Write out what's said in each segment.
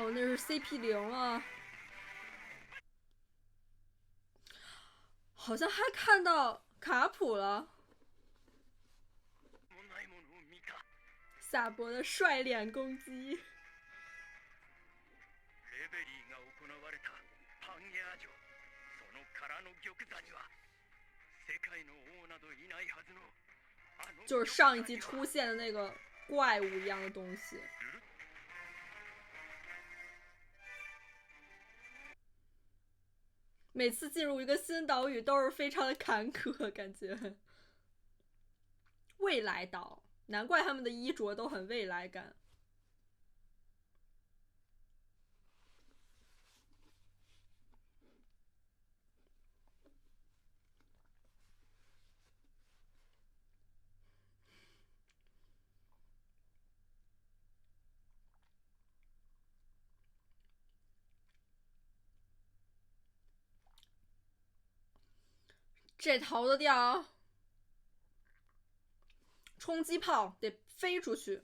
哦，那是 CP0啊。好像还看到卡普了。萨博的帅脸攻击。就是上一集出现的那个怪物一样的东西。每次进入一个新岛屿都是非常的坎坷，感觉。未来岛，难怪他们的衣着都很未来感。这逃得掉，冲击炮得飞出去。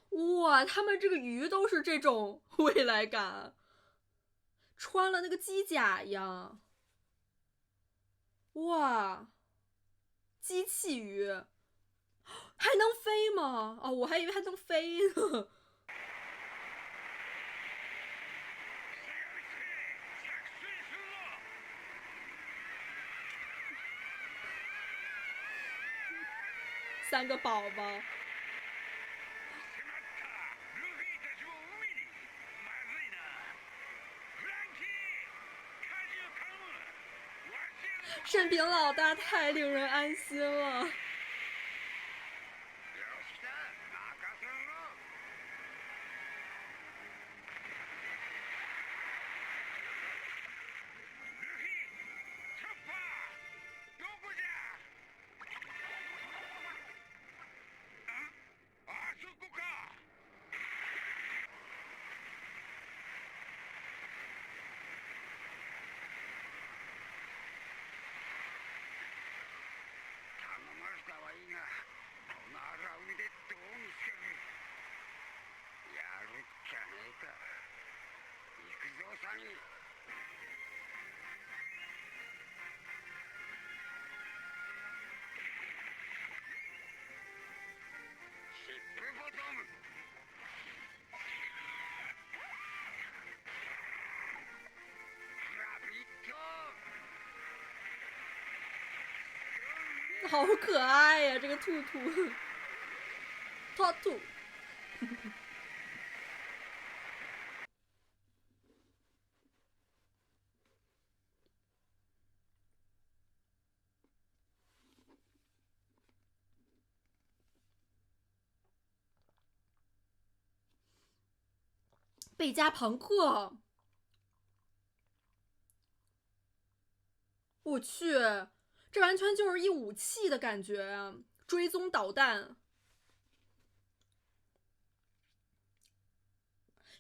哇，他们这个鱼都是这种未来感，穿了那个机甲一样。哇，机器鱼还能飞吗？哦，我还以为还能飞呢。三个宝宝。慎平老大太令人安心了。好可爱呀、这个兔兔。兔。贝加朋克。我去，这完全就是一武器的感觉啊！追踪导弹。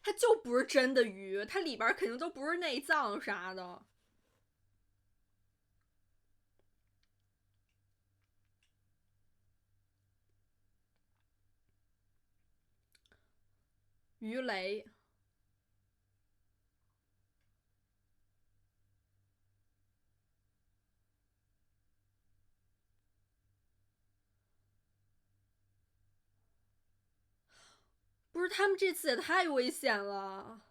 它就不是真的鱼，它里边肯定都不是内脏啥的。鱼雷。不是，他们这次也太危险了。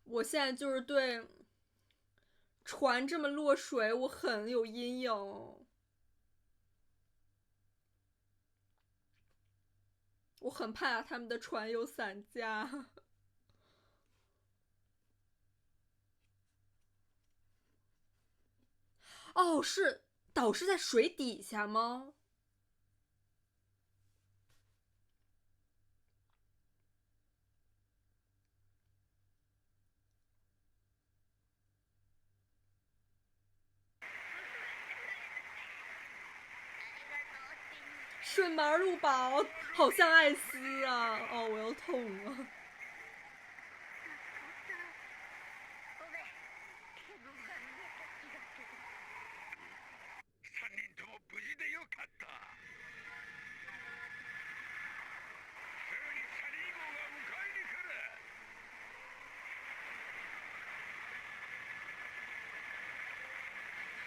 我现在就是对船这么落水，我很有阴影。我很怕他们的船有散架。哦，是岛是在水底下吗？顺马路宝好像艾斯啊！哦，我要痛了。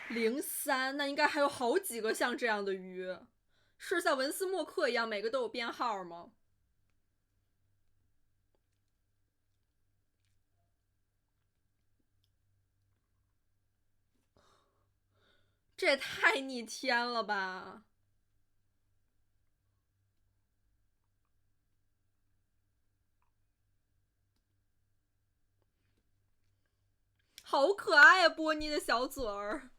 03，那应该还有好几个像这样的鱼，是像文斯莫克一样每个都有编号吗？这也太逆天了吧！好可爱呀，波妮的小嘴儿。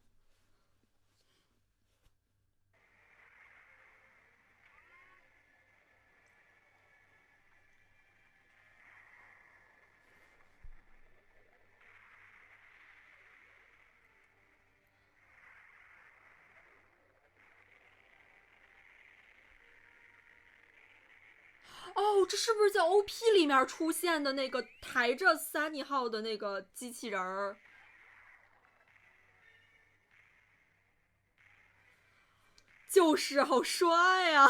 哦，这是不是在 OP 里面出现的那个抬着Sunny号的那个机器人儿？就是好帅啊！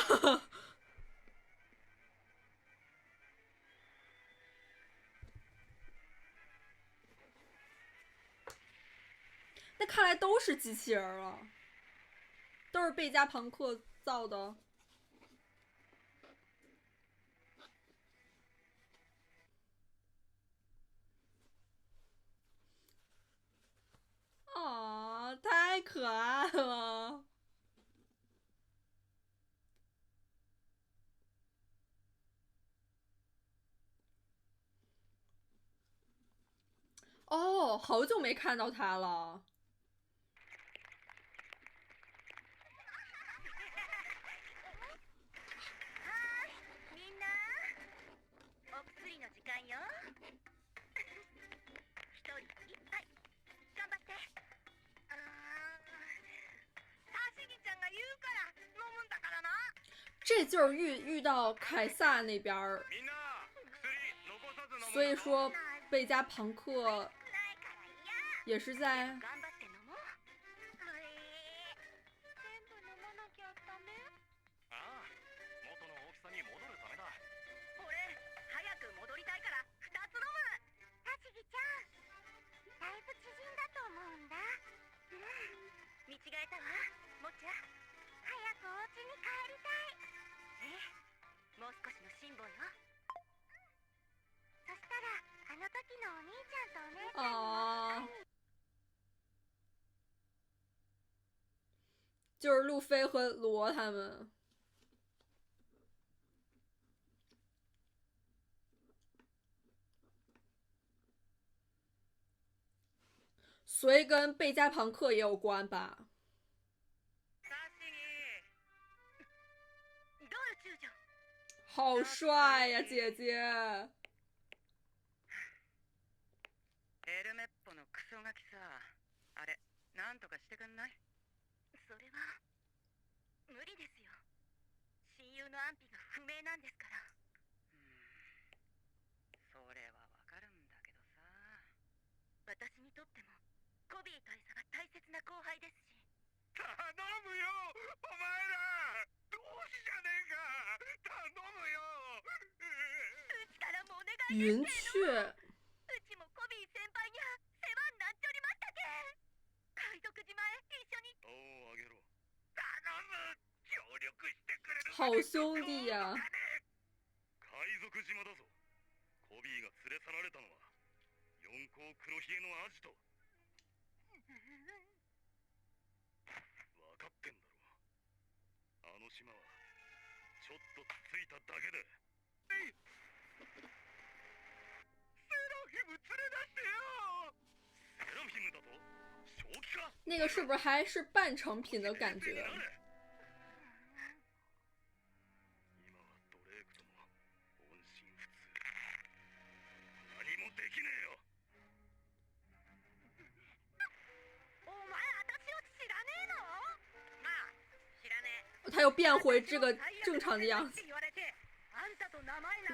那看来都是机器人啊，都是贝加朋克造的。啊，太可爱了！哦，好久没看到他了。这就是遇到凯撒那边儿，所以说贝加朋克也是在。啊，就是路飞和罗他们。所以跟贝加朋克也有关吧？好帅呀，姐姐！ヘルメットのクソガキさ、あれ、なんとかしてくんない？それは無理ですよ。親友の安否が不明なんですから。それはわかるんだけどさ。私にとってもコビー大佐が大切な後輩ですし。頼むよ、お前ら！同志じゃねえか！頼むよ！うちからもお願い云です雀。うちもコビー先輩にゃ世話になっておりましたけ。海賊島へ一緒に。顔を上げろ。頼む！協力してくれる。好兄弟呀！海賊島だぞ。コビーが連れ去られたのは四皇黒ひげのアジト。分かってんだろ。あの島はちょっとつついただけで。セラフィム連れ出してよ。セラフィムだと？正気か？那个是不是还是半成品的感觉？今はドレークとも音信不通。何もできねえよ。お前私を知らねえの？まあ知らねえ。他又变回这个正常的样子。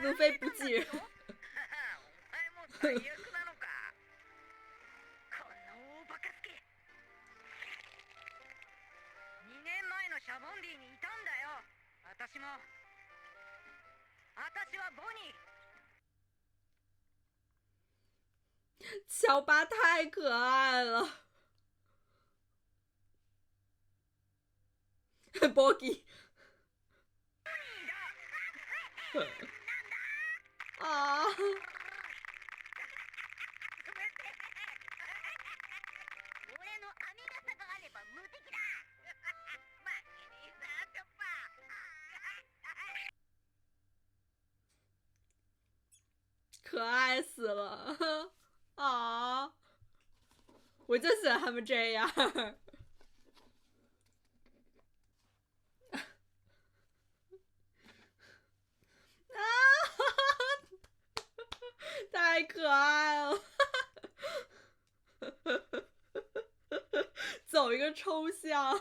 路飞不记人。最悪なのか。この大バカスケ。2年前のシャボンディにいたんだよ。私も。私はボニー。乔巴太可爱了。Bogi 啊！俺の網傘があれば無敵だマッキーさんチョッパー可爱死了啊！我就喜欢他们这样。啊！太可爱了。走一个抽象。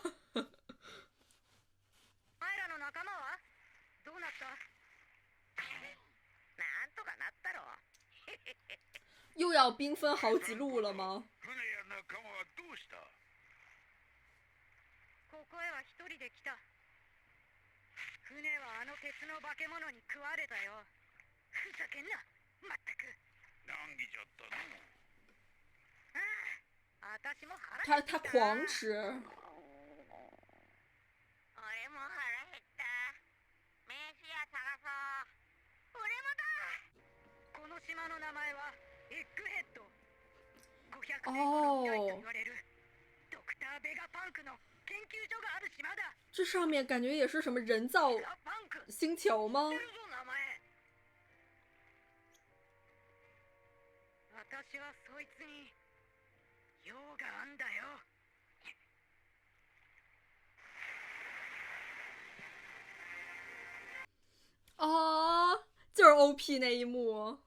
前らの仲間はどうなったなんとかなったろ又要兵分好几路了吗？船や仲間はどうしたここへは一人で来た船はあの鉄の化け物に食われたよふざけんなまったく難儀じゃったの私も腹減った他狂吃。俺も腹減った飯屋探そう俺もだこの島の名前はエッグヘッド500年後の未来と言われるドクター・ベガパンクの研究所がある島だ这上面感觉也是什么人造ベガパンク星球吗？知ってるぞ名前私はそいつに用があんだよ哦，就是 OP 那一幕。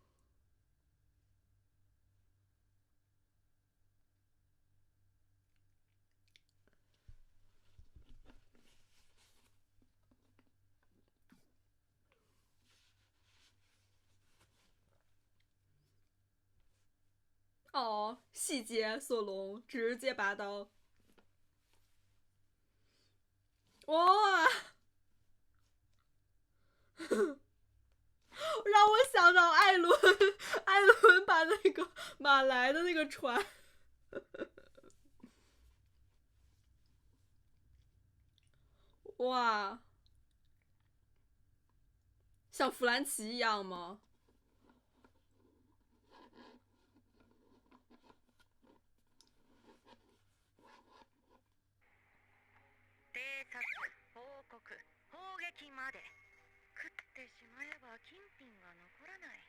哦，细节，索隆直接拔刀。哇！让我想到艾伦，艾伦把那个马来的那个船，哇，像弗兰奇一样吗？偵察報告砲撃まで食ってしまえば金品が残らない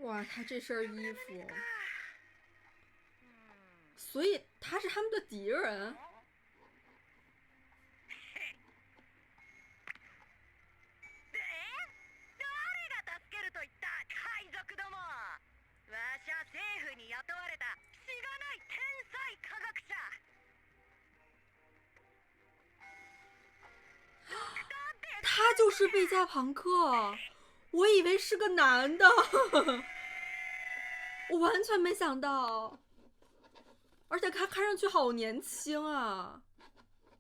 哇，他这身衣服，か所以他是他们的敌人。誰が助けると言った海賊どもわしゃ政府に雇われたしがない天才科学者他就是贝加庞克，我以为是个男的，我完全没想到，而且他看上去好年轻啊。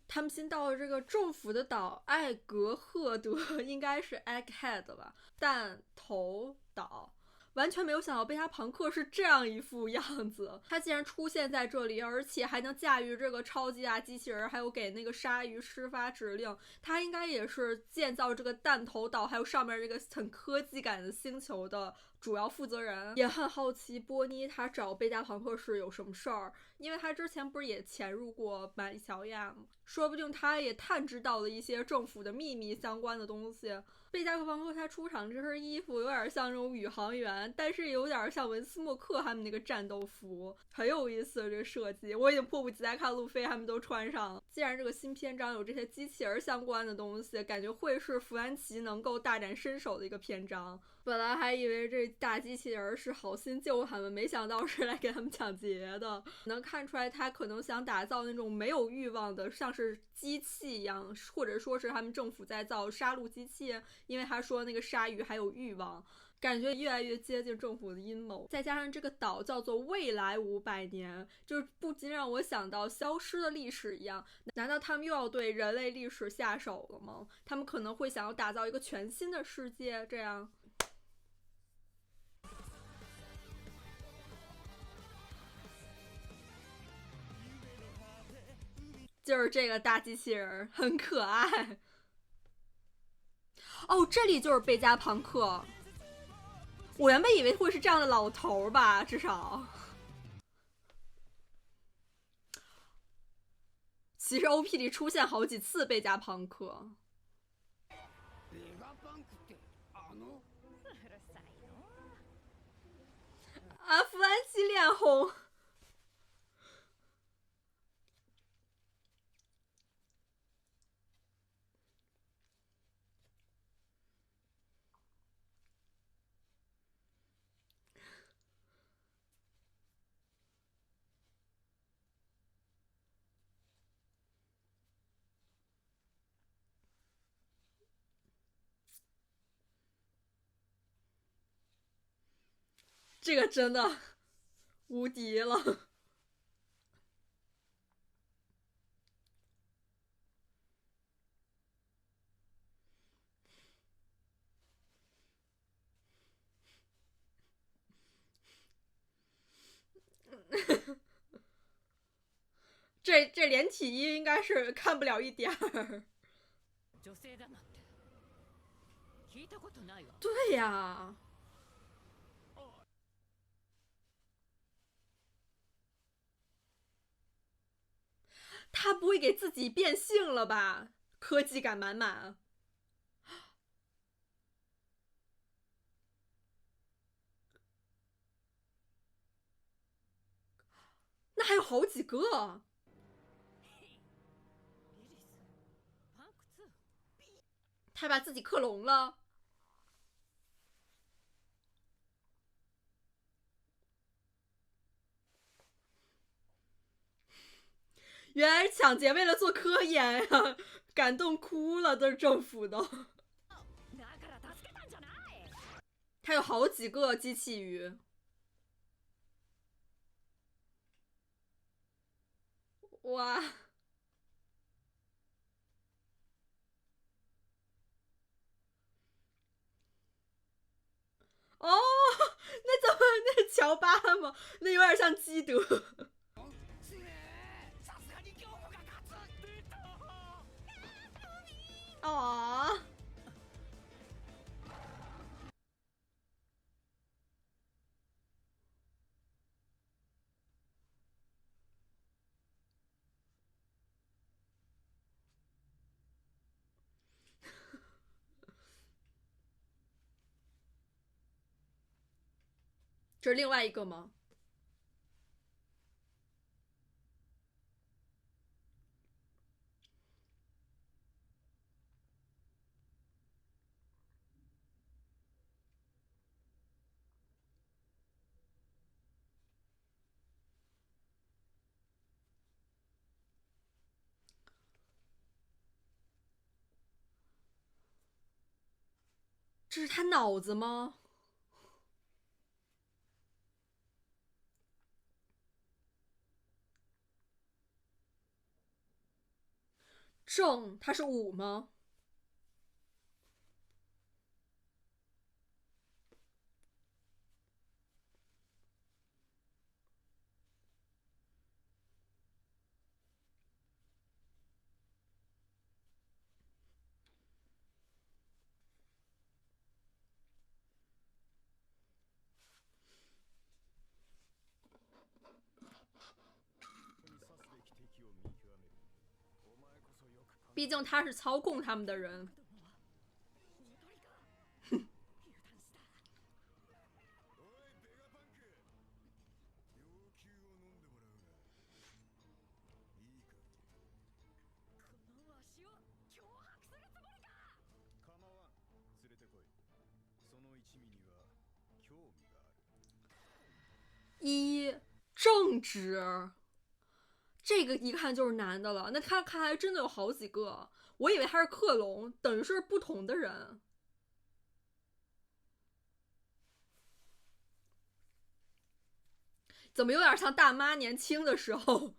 他们新到了这个政府的岛艾格赫德，应该是 Egghead 吧，弹头岛。完全没有想到贝加庞克是这样一副样子，他竟然出现在这里，而且还能驾驭这个超级大机器人，还有给那个鲨鱼施发指令。他应该也是建造这个弹头岛，还有上面这个很科技感的星球的主要负责人。也很好奇波妮他找贝加庞克是有什么事儿，因为他之前不是也潜入过马里乔亚吗？说不定他也探知到了一些政府的秘密相关的东西。贝加庞克他出场这身衣服有点像那种宇航员，但是有点像文斯莫克他们那个战斗服，很有意思这个设计。我已经迫不及待看路飞他们都穿上了。既然这个新篇章有这些机器人相关的东西，感觉会是弗兰奇能够大展身手的一个篇章。本来还以为这大机器人是好心救他们，没想到是来给他们抢劫的。能看出来他可能想打造那种没有欲望的，像是机器一样，或者说是他们政府在造杀戮机器，因为他说那个鲨鱼还有欲望，感觉越来越接近政府的阴谋。再加上这个岛叫做未来500年，就是不禁让我想到消失的历史一样。难道他们又要对人类历史下手了吗？他们可能会想要打造一个全新的世界，这样。就是这个大机器人很可爱。哦，这里就是贝加庞克。我原本以为会是这样的老头吧，至少。其实 OP 里出现好几次贝加庞克。啊，弗兰奇脸红。这个真的无敌了。这连体衣应该是看不了一点儿。对呀。他不会给自己变性了吧？科技感满满。那还有好几个。他把自己克隆了。原来抢劫为了做科研呀，感动哭了，这政府都。他有好几个机器鱼。哇。哦，那怎么那是乔巴吗？那有点像基德。哦。这是另外一个吗？这是他脑子吗？正，他是5吗？毕竟他是操控他们的人。一正直，这个一看就是男的了。那他看来真的有好几个，我以为他是克隆，等于是不同的人。怎么有点像大妈年轻的时候？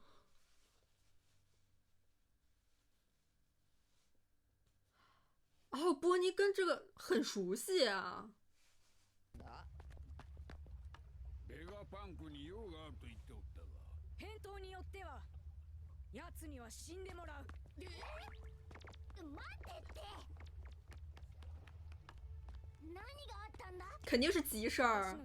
哦，波尼跟这个很熟悉啊。ベガパンクに用があると言っておったが。返答によっては奴には死んでもらう。待ってって。何があったんだ？肯定是急事儿。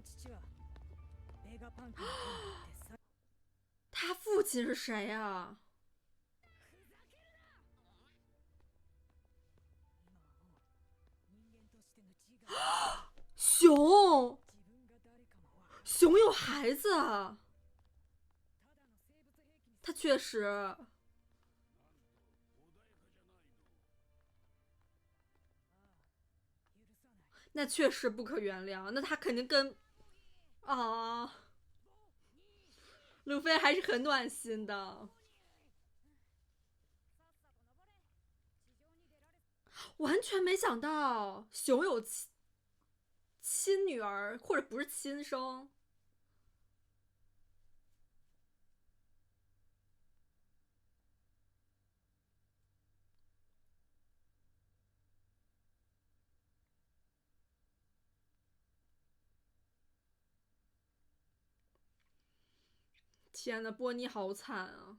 他父亲是谁啊？熊，熊有孩子啊！他确实。那确实不可原谅，那他肯定跟啊，路飞还是很暖心的。完全没想到熊有亲女儿，或者不是亲生。天呐，波妮好惨啊！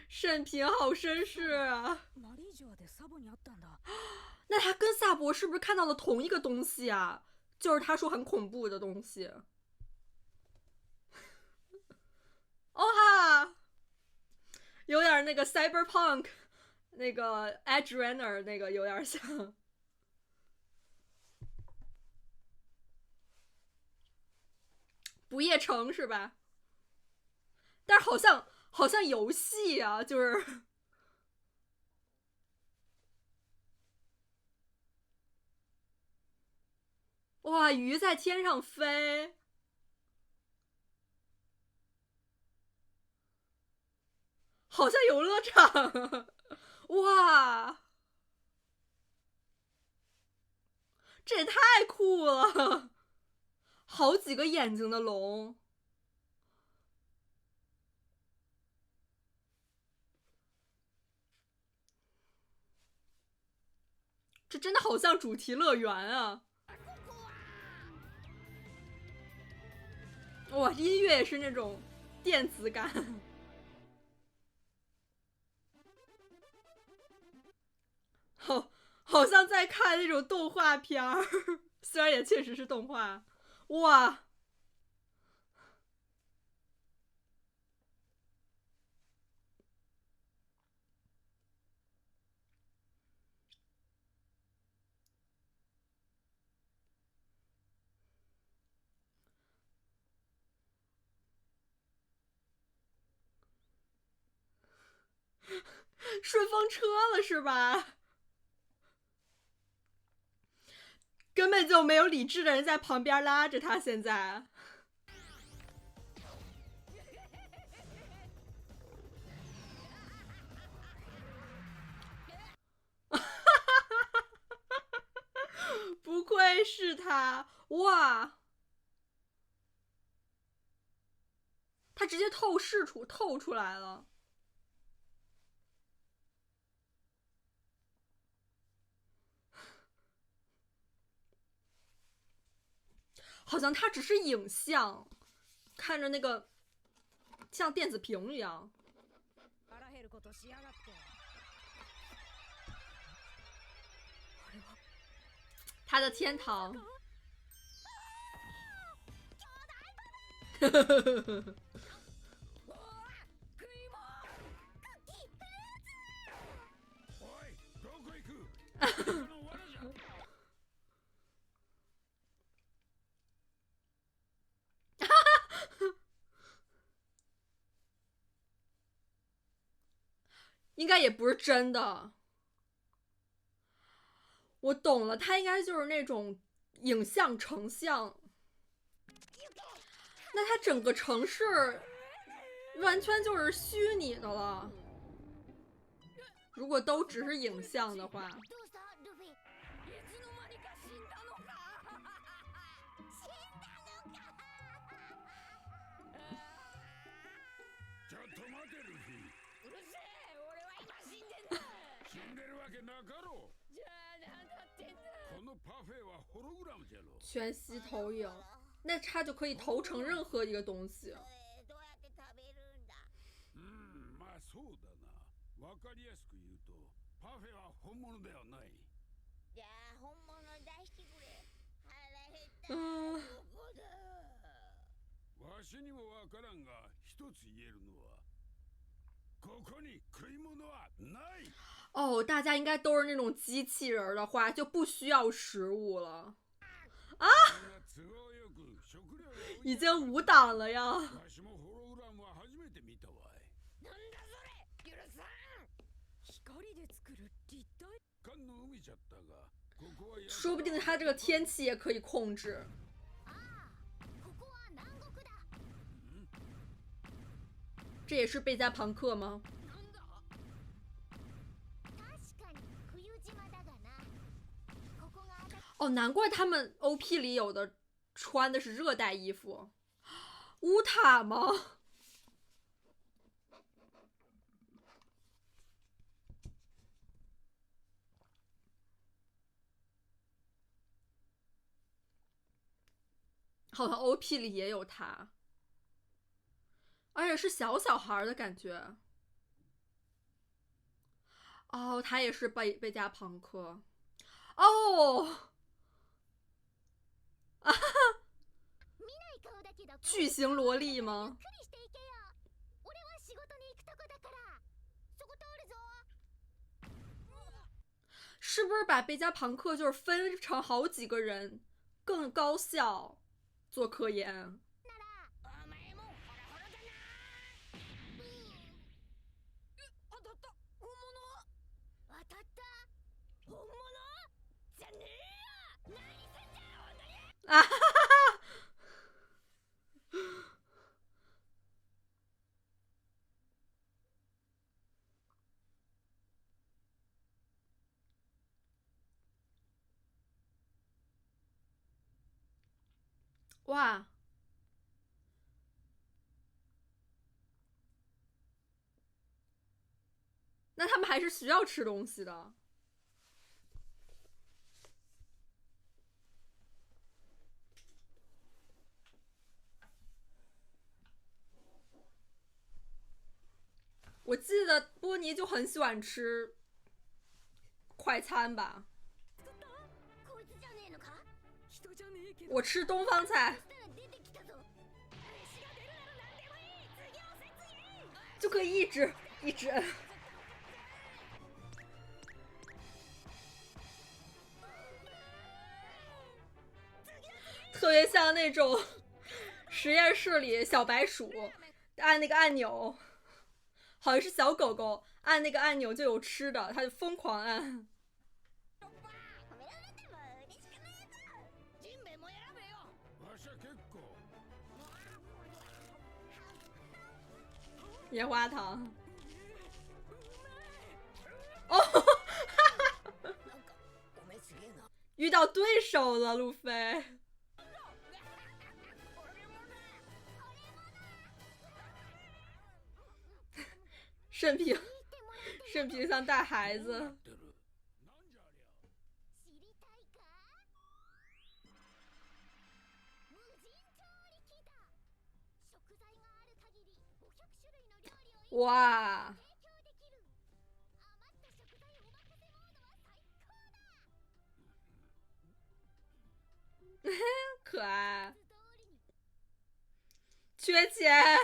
慎平好绅士啊！那他跟萨博是不是看到了同一个东西啊？就是他说很恐怖的东西。哦哈，有点那个 cyberpunk， 那个 Edge Runner 那个有点像。不夜城是吧？但是好像游戏啊，就是哇，鱼在天上飞，好像游乐场，哇，这也太酷了，好几个眼睛的龙。这真的好像主题乐园啊！哇，音乐也是那种电子感，好像在看那种动画片儿，虽然也确实是动画。哇！顺风车了是吧？根本就没有理智的人在旁边拉着他。现在，不愧是他，哇！他直接透出来了。好像它只是影像，看着那个像电子屏一样。他的天堂。应该也不是真的，我懂了，它应该就是那种影像成像。那它整个城市完全就是虚拟的了。如果都只是影像的话。全息投影，那它就可以投成任何一个东西。どうやって食べるんだ。まあそうだな。わかりやすく言うと、パフェは本物ではない。じゃあ本物出してくれ。腹減った。どこだ。わしにもわからんが、一つ言えるのは、ここに食い物はない。哦，大家应该都是那种机器人的话，就不需要食物了。啊！已经5档了呀。说不定他这个天气也可以控制。这也是贝加朋克吗？哦，难怪他们 OP 里有的穿的是热带衣服。乌塔吗？好像 OP 里也有他，而且是小孩的感觉。哦，他也是贝加朋克。哦。啊哈哈！巨型萝莉吗？是不是把贝加朋克就是分成好几个人，更高效做科研？啊哈哈！哇！那他们还是需要吃东西的。我记得波尼就很喜欢吃快餐吧。我吃东方菜就可以一直摁。特别像那种实验室里小白鼠按那个按钮，好像是小狗狗按那个按钮就有吃的，它就疯狂按。棉花糖。哦，遇到对手了，路飞。肾平像带孩子。哇！可爱。缺钱。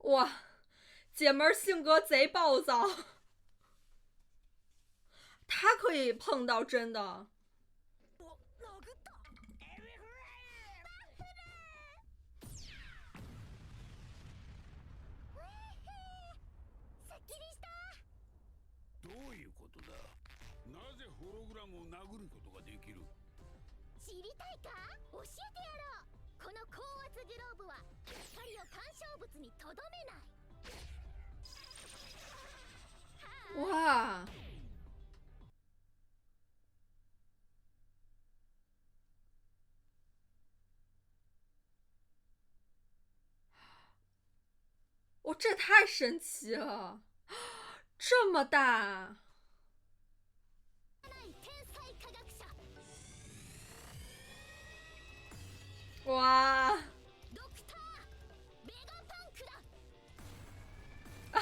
哇，姐们儿性格贼暴躁。他可以碰到真的。どういうことだ？なぜホログラムを殴ることができる？知りたいか？教えてやろう。この高圧グローブは光を干渉物にとどめない。哇！哦，这太神奇了，这么大！哇！啊，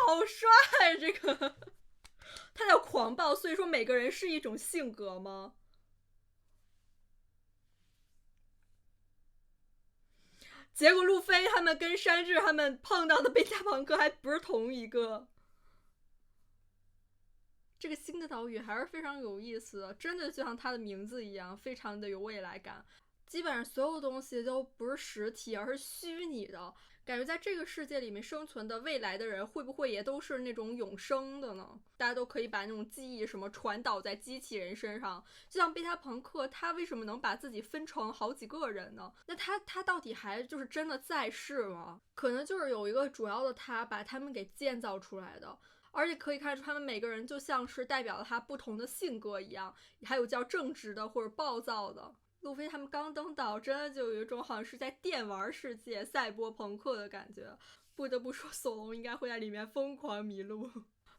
好帅！这个他叫狂暴，所以说每个人是一种性格吗？结果路飞他们跟山治他们碰到的贝加朋克还不是同一个。这个新的岛屿还是非常有意思的，真的就像它的名字一样，非常的有未来感。基本上所有东西都不是实体，而是虚拟的。感觉在这个世界里面生存的未来的人，会不会也都是那种永生的呢？大家都可以把那种记忆什么传导在机器人身上，就像贝加朋克，他为什么能把自己分成好几个人呢？那他到底还就是真的在世吗？可能就是有一个主要的他把他们给建造出来的。而且可以看出他们每个人就像是代表了他不同的性格一样，还有叫正直的或者暴躁的。路飞他们刚登岛，真的就有一种好像是在电玩世界赛博朋克的感觉。不得不说，索隆应该会在里面疯狂迷路。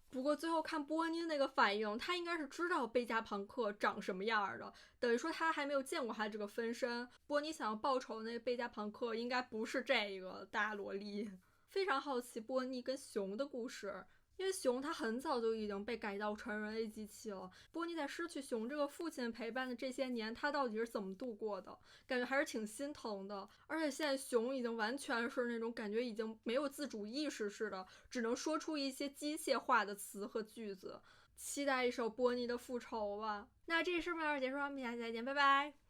不过最后看波妮那个反应，他应该是知道贝加朋克长什么样的，等于说他还没有见过他这个分身。波妮想要报仇那个贝加朋克应该不是这个大萝莉。非常好奇波妮跟熊的故事。因为熊它很早就已经被改造成人类机器了，波妮在失去熊这个父亲陪伴的这些年，他到底是怎么度过的？感觉还是挺心疼的。而且现在熊已经完全是那种感觉已经没有自主意识似的，只能说出一些机械化的词和句子。期待一首波妮的复仇吧。那这是漫画结束，我们下期再见，拜拜。